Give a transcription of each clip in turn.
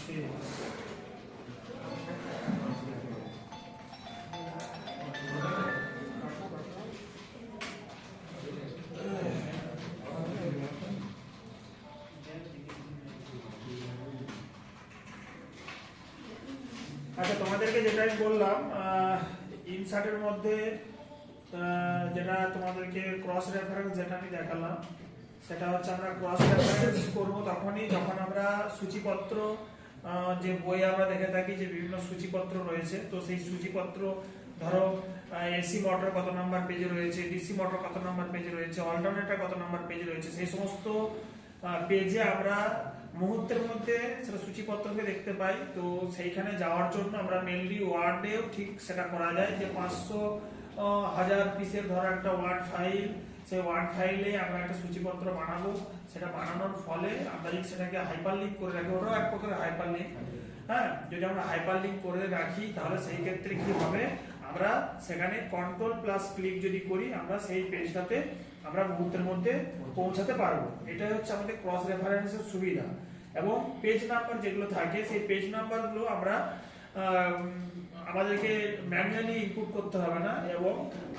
আচ্ছা, তোমাদেরকে যেটা আমি বললাম ইনসার্টের মধ্যে যেটা তোমাদেরকে ক্রস রেফারেন্স যেটা আমি দেখালাম, সেটা হচ্ছে আমরা ক্রস রেফারেন্স করব তখনই যখন আমরা সূচিপত্র, যে বই আমরা দেখে থাকি যে বিভিন্ন সূচিপত্র রয়েছে, তো সেই সূচিপত্র ধরো এসি মোটর কত নাম্বার পেজে রয়েছে, ডিসি মোটর কত নাম্বার পেজে রয়েছে, অল্টারনেটর কত নাম্বার পেজে রয়েছে, সেই সমস্ত পেজে আমরা মুহূর্তের মধ্যে সেটা সূচিপত্রকে দেখতে পাই। তো সেইখানে যাওয়ার জন্য আমরা মেনলি ওয়ার্ডেও ঠিক সেটা করা যায় যে 500,000 পিসের ধরো একটা ওয়ার্ড ফাইল, সেই ওয়ার্ড ফাইলে আমরা একটা সূচিপত্র বানাবো। সেটা বানানোর ফলে আমরা যদি সেটাকে হাইপারলিংক করে রাখি, ওটাও এক প্রকারের হাইপারলিংক, হ্যাঁ, যদি আমরা হাইপারলিংক করে রাখি তাহলে সেই ক্ষেত্রে কি হবে, আমরা সেখানে কন্ট্রোল প্লাস ক্লিক যদি করি আমরা সেই পেজটাতে আমরা মুহূর্তের মধ্যে পৌঁছাতে পারবো। এটাই হচ্ছে আমাদের ক্রস রেফারেন্সের সুবিধা। এবং পেজ নাম্বার যেগুলো থাকে সেই পেজ নাম্বারগুলো আমরা আমাদেরকে ম্যানুয়ালি ইনপুট করতে হবে না, এবং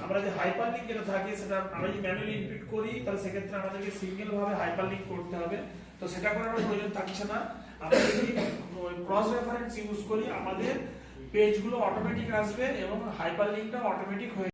আমরা যে হাইপারলিংক যেটা থাকে সেটা আমরা যদি ম্যানুয়ালি ইনপুট করি তাহলে সেক্ষেত্রে আমাদেরকে সিঙ্গেল ভাবে হাইপারলিংক করতে হবে, তো সেটা করার প্রয়োজন থাকছে না। আমরা যদি ক্রস রেফারেন্স ইউজ করি আমাদের পেজগুলো অটোমেটিক আসবে এবং হাইপারলিংকটা অটোমেটিক হয়ে